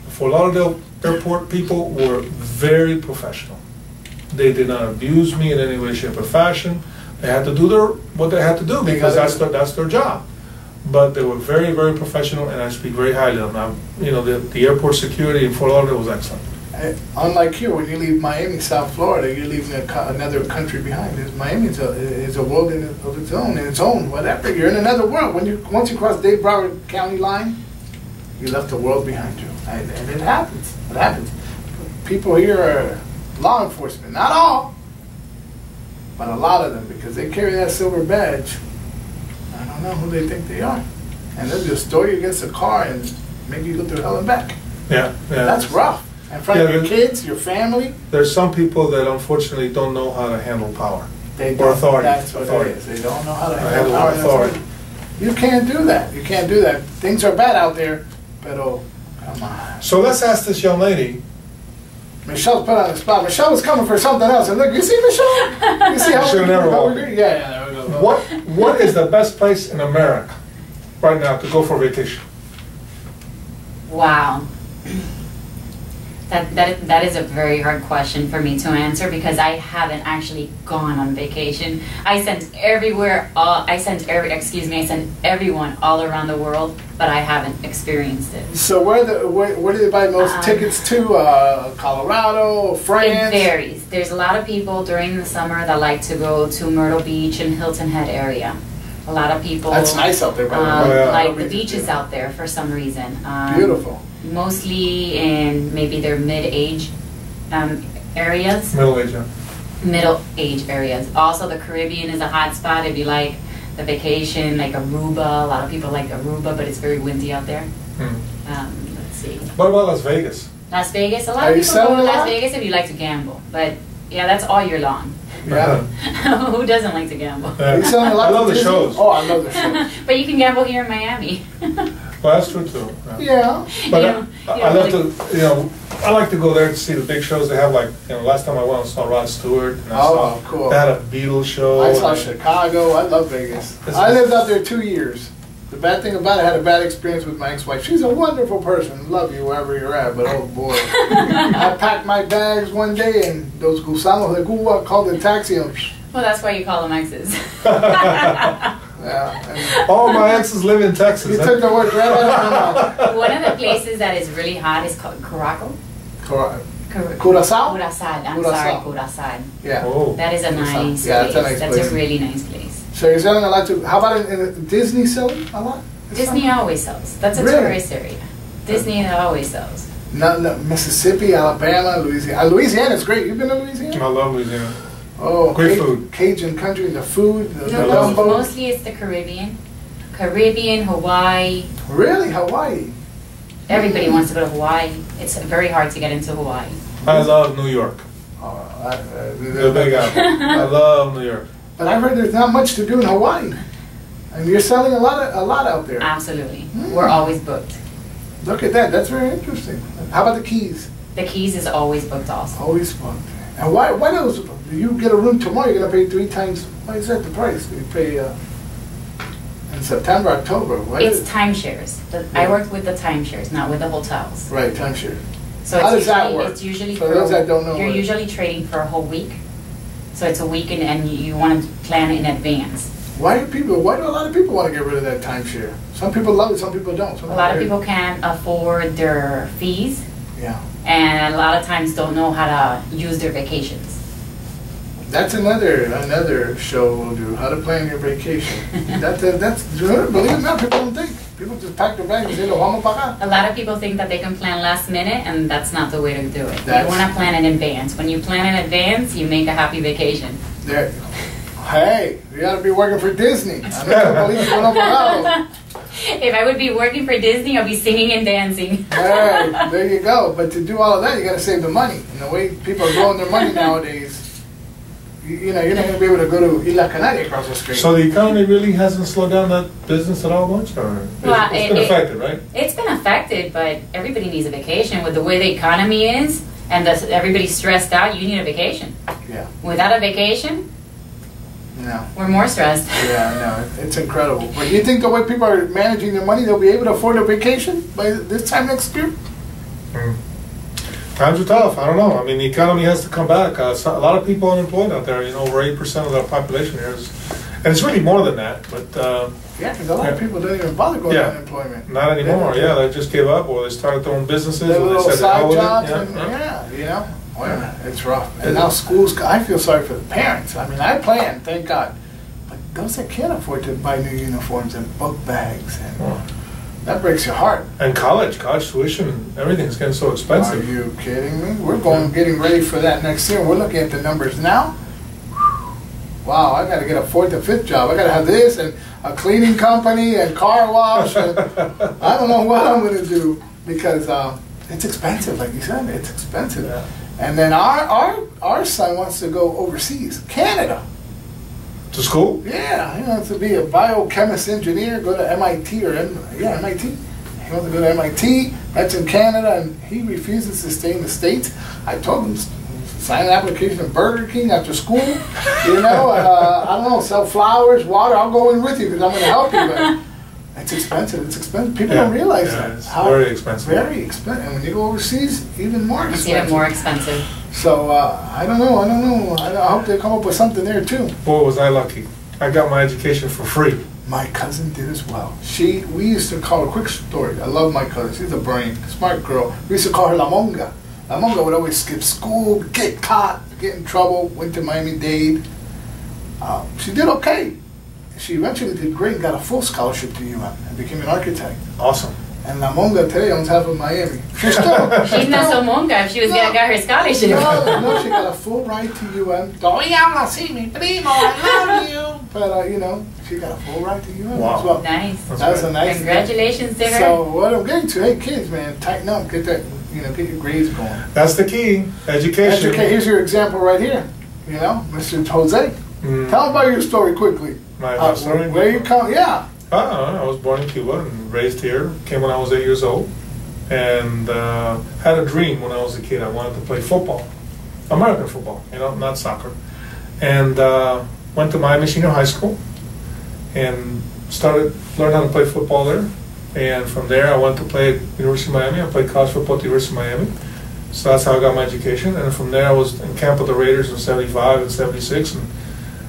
A: Fort Lauderdale Airport people were very professional. They did not abuse me in any way, shape, or fashion. They had to do what they had to do because that's their job. But they were very, very professional, and I speak very highly of them. You know, the airport security in Fort Lauderdale was excellent.
B: Unlike here, when you leave Miami, South Florida, you're leaving another country behind. Miami is a world of its own, whatever. You're in another world. Once you cross Dade Broward County line, you left the world behind you. And it happens. It happens. People here are law enforcement. Not all, but a lot of them, because they carry that silver badge. I don't know who they think they are. And they'll just throw you against a car and make you go through hell and back.
A: Yeah.
B: That's rough. In front of your kids, your family.
A: There's some people that unfortunately don't know how to handle power.
B: Or
A: authority.
B: That's what it is. They don't know how to handle power and authority. You can't do that. You can't do that. Things are bad out there, but oh, come on.
A: So let's ask this young lady.
B: Michelle's put on the spot. Michelle was coming for something else. And look, you see Michelle? You see how
A: She'll never walk.
B: Yeah, there we go.
A: What is the best place in America right now to go for vacation?
C: Wow. That is a very hard question for me to answer because I haven't actually gone on vacation. I sent everyone all around the world, but I haven't experienced it.
B: So where do they buy most tickets to? Colorado, France?
C: It varies. There's a lot of people during the summer that like to go to Myrtle Beach and Hilton Head area. A lot of people.
B: That's nice out there, by the way.
C: Like the beaches out there for some reason.
B: Beautiful.
C: Mostly in maybe their mid-age areas. Middle-age areas. Also, the Caribbean is a hot spot if you like the vacation, like Aruba. A lot of people like Aruba, but it's very windy out there. Let's see.
A: What about Las Vegas?
C: Las Vegas. A lot of people go to Las Vegas if you like to gamble, but yeah, that's all year long.
B: Yeah.
C: Who doesn't like to gamble?
B: Are you selling a lot
A: I love the shows.
B: Oh, I love the shows.
C: But you can gamble here in Miami.
A: Well, that's true too.
B: Yeah.
A: But I love to, you know, I like to go there to see the big shows. They have like, you know, last time I went, I saw Rod Stewart. And
B: cool.
A: They had a Beatles show.
B: I saw Chicago. I love Vegas. I lived out there 2 years. The bad thing about it, I had a bad experience with my ex-wife. She's a wonderful person. Love you wherever you're at, but oh boy. I packed my bags one day and those Gonzalez, like, ooh, I called the taxi and
C: well, that's why you call them exes.
B: Yeah.
A: All my exes live in Texas.
B: You took the word right out of my mouth.
C: One of the places that is really hot is called Curaçao.
B: Curacao?
C: Curacao.
B: Yeah.
A: Oh.
C: That is a nice
B: Yeah,
C: place.
B: that's a nice
C: That's
B: place.
C: a really nice place.
B: So you're selling a lot to, how about in Disney selling a lot?
C: Disney always sells. That's a tourist area. Disney always sells.
B: No, Mississippi, Alabama, Louisiana. Louisiana's great. You've been to Louisiana?
A: I love Louisiana.
B: Oh,
A: great food.
B: Cajun country, the food, the
C: No,
B: gumbo.
C: mostly it's the Caribbean. Caribbean, Hawaii.
B: Really? Hawaii?
C: Everybody wants to go to Hawaii. It's very hard to get into Hawaii.
A: I love New York. The Big Apple. I love New York.
B: But I've heard there's not much to do in Hawaii. And you're selling a lot out there.
C: Absolutely. We're always booked.
B: Look at that. That's very interesting. How about the Keys?
C: The Keys is always booked also.
B: Always booked. And why those? You get a room tomorrow, you're gonna pay 3 times. Why is that the price? You pay. In September, October.
C: It's timeshares. I worked with the timeshares, not with the hotels.
B: Right, timeshare.
C: So
B: How
C: it's
B: does that
C: usually,
B: work?
C: it's usually
B: For those that don't know
C: you're
B: what-
C: usually trading for a whole week. So it's a week and you want to plan in advance.
B: Why do a lot of people want to get rid of that timeshare? Some people love it, some people don't.
C: A lot of people can't afford their fees
B: Yeah.
C: and a lot of times don't know how to use their vacations.
B: That's another show we'll do, how to plan your vacation. That's believe it or not, people don't think. People just pack their bags and say, "Lo vamos a pagar."
C: A lot of people think that they can plan last minute and that's not the way to do it.
B: That's-
C: You want to plan in advance. When you plan in advance, you make a happy vacation.
B: There. Hey, you gotta be working for Disney. I don't believe you don't pagado.
C: If I would be working for Disney, I'd be singing and dancing.
B: Hey, there you go. But to do all of that, you gotta save the money. And the way people are blowing their money nowadays, you know, you're not gonna be able to go to Isla Canaria across the street.
A: So the economy really hasn't slowed down that business at all much, or
C: Well,
A: it's been affected, right?
C: It's been affected, but everybody needs a vacation. With the way the economy is and everybody's stressed out, you need a vacation.
B: Yeah.
C: Without a vacation,
B: No.
C: we're more stressed.
B: Yeah, no, it's incredible. But you think the way people are managing their money, they'll be able to afford a vacation by this time next year?
A: Times are tough. I don't know. I mean, the economy has to come back. A lot of people unemployed out there. You know, over 8% of the population here is, and it's really more than that. But
B: Yeah, because a lot of people don't even bother going
A: Yeah.
B: to unemployment.
A: not anymore. Yeah, they just gave up, or they started their own businesses,
B: Their
A: or
B: little
A: they said,
B: side
A: "Hell with it."
B: jobs,
A: Yeah,
B: and
A: yeah.
B: you know, well, it's rough. And now schools, I feel sorry for the parents. I mean, I plan, thank God. But those that can't afford to buy new uniforms and book bags, and
A: Well,
B: that breaks your heart.
A: and college tuition, everything's getting so
B: Are
A: expensive.
B: you kidding me? We're getting ready for that next year. We're looking at the numbers now. Wow, I got to get a 4th or 5th job. I got to have this and a cleaning company and car wash. And I don't know what I'm going to do because it's expensive, like you said. It's expensive.
A: Yeah.
B: And then our son wants to go overseas, Canada.
A: To school?
B: Yeah, he wants to be a biochemist engineer, go to MIT MIT. He wants to go to MIT. That's in Canada, and he refuses to stay in the States. I told him, sign an application at Burger King after school. You know, I don't know, sell flowers, water. I'll go in with you because I'm going to help you. But it's expensive. It's expensive. People don't realize that.
A: It's very expensive.
B: Very expensive. And when you go overseas, even more
C: It's
B: expensive.
C: even more expensive.
B: So I don't know. I hope they come up with something there too.
A: Boy, was I lucky. I got my education for free.
B: My cousin did as well. We used to call her, quick story, I love my cousin, she's a brain, smart girl. We used to call her La Monga. La Monga would always skip school, get caught, get in trouble, went to Miami-Dade. She did okay. She eventually did great and got a full scholarship to UM and became an architect.
A: Awesome.
B: And La Monga today owns half of Miami. She's still,
C: She's not so monga if she was gonna get her scholarship.
B: No, she got a full ride to UM. Don't see me, primo, I love you. But, you know, she got a full ride to UM
A: Wow.
B: as well.
C: Nice.
B: That's a nice
C: Congratulations to her.
B: So what I'm getting to, hey kids, man, tighten up, get that, get your grades going.
A: That's the key. Education.
B: Okay, here's your example right here. You know, Mr. Jose.
A: Mm.
B: Tell about your story quickly.
A: My story?
B: Where you come? Yeah.
A: I was born in Cuba and raised here. Came when I was 8 years old, and had a dream when I was a kid. I wanted to play football, American football, not soccer. And went to Miami Senior High School, and learned how to play football there. And from there, I went to play at University of Miami. I played college football at the University of Miami. So that's how I got my education. And from there, I was in camp with the Raiders in '75 and '76 and.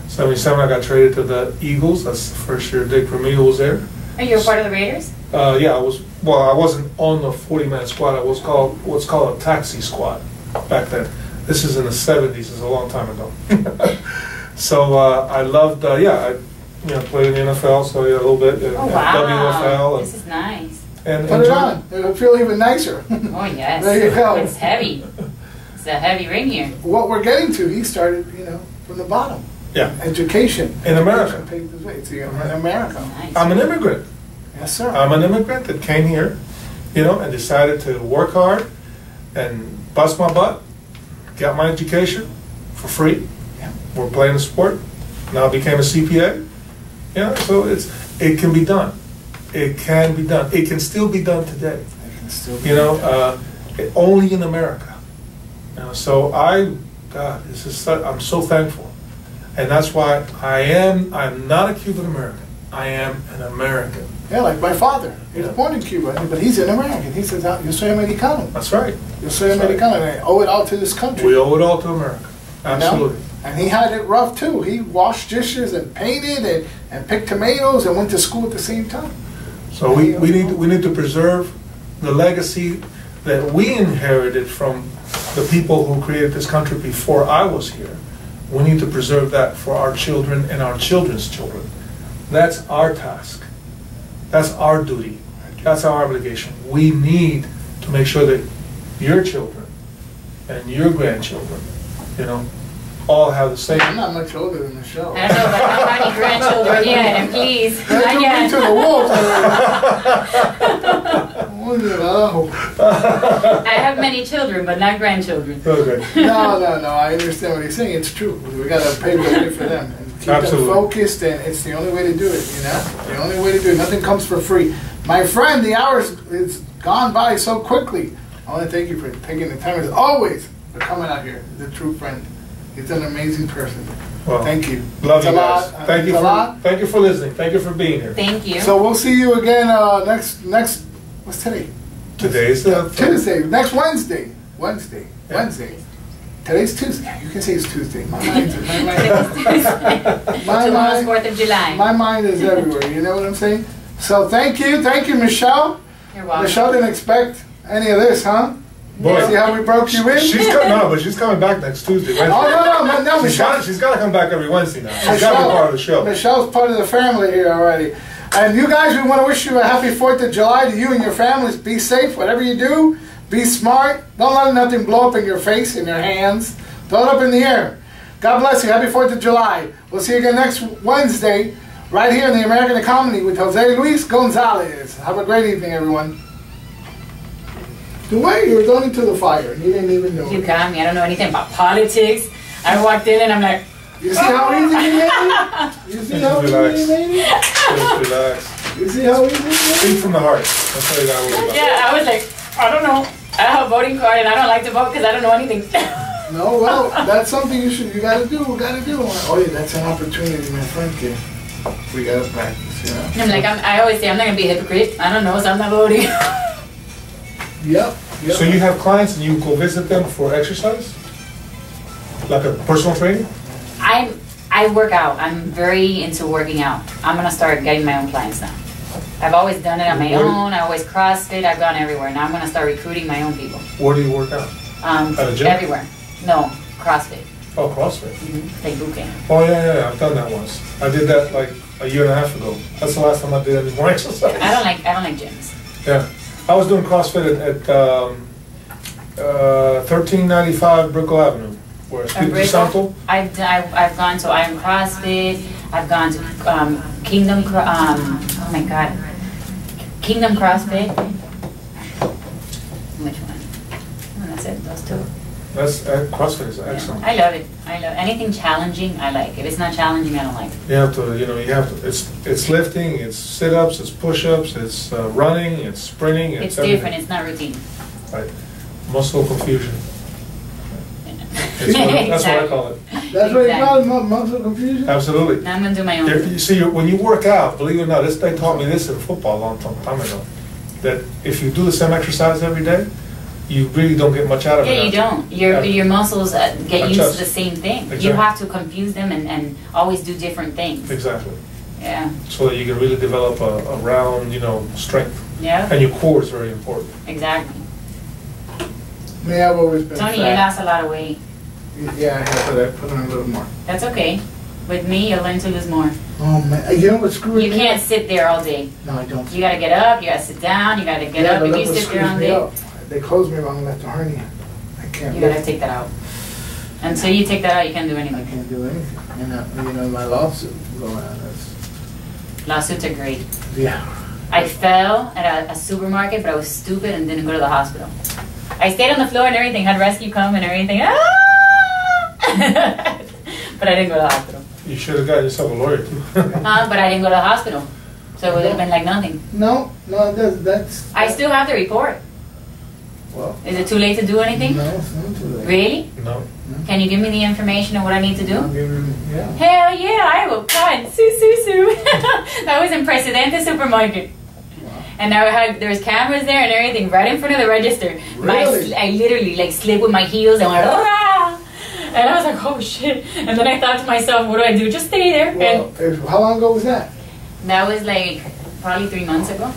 A: 77, I got traded to the Eagles. That's the first year Dick Vermeil was there.
C: Are you a part of the Raiders?
A: Yeah, I was. Well, I wasn't on the 40-man squad. I was called what's called a taxi squad back then. This is in the '70s. It's a long time ago. So I loved. I played in the NFL. So a little bit.
C: Oh wow!
A: WFL.
C: This is nice.
A: And
B: Put it on. It'll feel even nicer.
C: Oh yes.
B: There you go.
C: It's heavy. It's a heavy ring here.
B: What we're getting to, he started, from the bottom.
A: Yeah.
B: Education.
A: In America.
B: Education paved his way. It's in America.
C: Nice.
A: I'm an immigrant.
B: Yes, sir.
A: I'm an immigrant that came here, and decided to work hard and bust my butt, got my education for free.
B: Yeah.
A: We're playing a sport. Now I became a CPA. So it can be done. It can be done. It can still be done today.
B: It can still be
A: Only in America. So I'm so thankful. And that's why I'm not a Cuban American. I am an American.
B: Yeah, like my father. He was born in Cuba, but he's an American. He says, yo soy americano.
A: That's right.
B: Yo soy americano. And I owe it all to this country.
A: We owe it all to America. Absolutely.
B: You know? And he had it rough too. He washed dishes and painted and picked tomatoes and went to school at the same time.
A: So we need to preserve the legacy that we inherited from the people who created this country before I was here. We need to preserve that for our children and our children's children. That's our task. That's our duty. That's our obligation. We need to make sure that your children and your grandchildren, you know, all have the same.
B: I'm not much older than Michelle.
C: I know, but how many grandchildren yet? And please, not yet.
B: To the wolves.
C: I have many children, but not grandchildren.
A: Okay.
B: No. I understand what he's saying. It's true. We got to pave the way for them and keep them focused. And it's the only way to do it. You know, the only way to do it. Nothing comes for free. My friend, the hours is gone by so quickly. I want to thank you for taking the time as always for coming out here. The true friend. He's an amazing person.
A: Well,
B: thank you.
A: Love you guys. Thank you for listening. Thank you for being here.
C: Thank you.
B: So we'll see you again next. What's today?
A: Today's
B: Tuesday. Next Wednesday. Wednesday. Today's Tuesday. You can say it's Tuesday. My mind.
C: Tomorrow's 4th of July.
B: My mind is everywhere. You know what I'm saying? So thank you, Michelle.
C: You're welcome.
B: Michelle didn't expect any of this, huh?
A: Boy,
B: see how we broke you in?
A: But she's coming back next Tuesday. Wednesday.
B: Oh, no, Michelle.
A: She's got to come back every Wednesday now. She's got to be part of the show.
B: Michelle's part of the family here already. And you guys, we want to wish you a happy 4th of July to you and your families. Be safe, whatever you do. Be smart. Don't let nothing blow up in your face, in your hands. Throw it up in the air. God bless you. Happy 4th of July. We'll see you again next Wednesday, right here in the American Economy with Jose Luis Gonzalez. Have a great evening, everyone. The way you were going into the fire, and you didn't even know.
C: You got me. I don't know anything about politics. I walked in and I'm like,
B: you see how easy you made it? You see how easy you made it?
A: Just relax.
B: You see how easy you made it?
A: Speak from the heart. That's what you got to worry about.
C: yeah, I was like, I don't know. I have a voting card and I don't like to vote because I don't know anything.
B: No, well, that's something you got to do. Oh yeah, that's an opportunity, my friend. Kid. We got to practice, you know.
C: I'm like, I always say I'm not gonna be a hypocrite. I don't know, so I'm not voting.
B: Yep.
A: So you have clients and you go visit them for exercise? Like a personal training?
C: I work out. I'm very into working out. I'm gonna start getting my own clients now. I've always done it on my own. I always CrossFit. I've gone everywhere. Now I'm gonna start recruiting my own people.
A: Where do you work out? At a gym?
C: Everywhere. No, CrossFit.
A: Oh, CrossFit.
C: Like boot camp.
A: Oh yeah. I've done that once. I did that like a year and a half ago. That's the last time I did any more exercise.
C: I don't like gyms.
A: Yeah. I was doing CrossFit at 1395 Brickell Avenue. Where Espiritu Santo.
C: I've gone to Iron CrossFit. I've gone to Kingdom. Oh my God, Kingdom CrossFit. Which one? Oh, that's it. Those two.
A: That's CrossFit is excellent.
C: Yeah, I love it. Anything challenging. I like. If it's not challenging, I don't like it.
A: You have to. It's lifting. It's sit-ups. It's push-ups. It's running. It's sprinting.
C: It's different. It's not routine.
A: Right. Muscle confusion.
C: Exactly.
A: That's what I call it.
B: That's what you call it, muscle confusion?
A: Absolutely.
C: Now I'm going to do my own.
A: You see, when you work out, believe it or not, they taught me this in football a long time ago, that if you do the same exercise every day, you really don't get much out of it.
C: Yeah, you don't. Your muscles get used to the same thing.
A: Exactly.
C: You have to confuse them and always do different things.
A: Exactly.
C: Yeah.
A: So that you can really develop a round, strength.
C: Yeah.
A: And your core is very important.
C: Exactly.
B: Me, I've always been
C: Tony,
B: fat.
C: you lost a lot of weight.
B: Yeah, I have, but I put on a little more.
C: That's okay. With me, you'll learn to lose more.
B: Oh man, you know what's screwing
C: You
B: me
C: can't
B: up?
C: sit there all day.
B: No, I don't.
C: You gotta get up, you gotta sit down, you gotta get up.
B: but
C: If you
B: look what
C: sit there all
B: screws me
C: day,
B: up. They closed me wrong and left a hernia. I can't.
C: you gotta take that out. Until you take that out, you can't do
B: I
C: anything.
B: can't do anything. My lawsuit going on.
C: Lawsuits are great.
B: Yeah.
C: I fell at a supermarket, but I was stupid and didn't go to the hospital. I stayed on the floor and everything, had rescue come and everything. Ah! But I didn't go to the hospital.
A: You should have gotten yourself a lawyer too.
C: But I didn't go to the hospital. So it would have been like nothing.
B: No, that's.
C: I still have the report.
B: Well,
C: Is it too late to do anything?
B: no, it's not too late.
C: Really?
A: No.
C: Can you give me the information of what I need to
B: I'll
C: do?
B: give you, yeah.
C: Hell yeah, I will come. Sue. That was in Presidente Supermarket. And there was cameras there and everything right in front of the register.
B: Really?
C: I literally like slid with my heels and went, "Rah!" And I was like, oh shit. And then I thought to myself, what do I do? Just stay there.
B: Well, how long ago was that?
C: And that was like probably 3 months ago.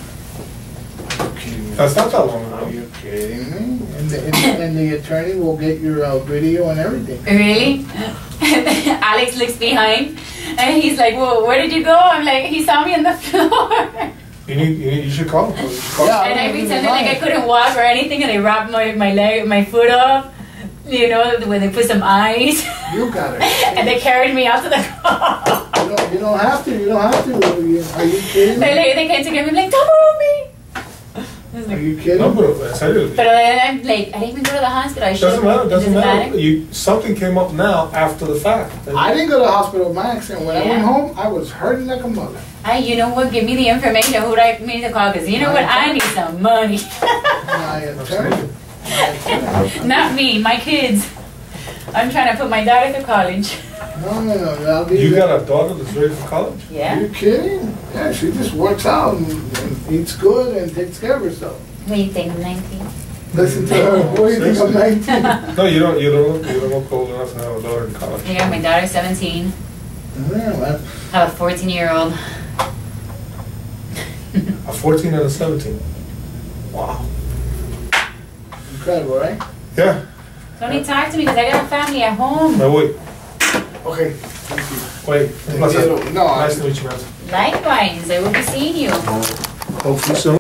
A: That's not that long
B: Are
A: ago.
B: you kidding me? And the attorney will get your video and everything.
C: Really? And then Alex looks behind and he's like, well, where did you go? I'm like, he saw me on the floor.
A: You should call him.
B: Yeah.
C: And I pretended like I couldn't walk or anything, and they wrapped my foot up, you know, when they put some ice.
B: You got it.
C: And they carried me out to the car.
B: You don't have to. You don't have to. Are you kidding me?
C: They came to get me, like, don't move me. I was
B: Are
C: like,
B: you kidding?
A: No, but seriously.
C: but then I'm like, I didn't even go to the hospital. I
A: Doesn't
C: should've.
A: matter. Doesn't matter.
C: matter.
A: Something came up now after the fact.
B: I didn't go to the hospital, Max, and when I went
C: Yeah.
B: home, I was hurting like a mother.
C: Hey, you know what? Give me the information. Who do I need to call? Because you know what? I need some money.
B: My attorney.
C: Not me, my kids. I'm trying to put my daughter through college.
B: No. I'll be
A: You
B: there.
A: got a daughter that's ready for college?
B: Are
C: Yeah?
B: you kidding? Yeah, she just works out and eats good and takes care of herself.
C: What do you think, 19?
B: Listen to her. What do you think I'm 19?
A: No, you don't look old enough to have a daughter in college.
C: Yeah, my daughter's 17.
B: Yeah, man.
C: I have a 14-year-old.
A: A 14 and a 17. Wow.
B: Incredible, right?
A: Yeah.
C: Don't need to talk to me because I got a family at home.
A: No, wait.
B: Okay, thank you.
A: Wait.
B: No,
A: Nice to meet you, man.
C: Likewise, I will be seeing you.
A: Hopefully soon.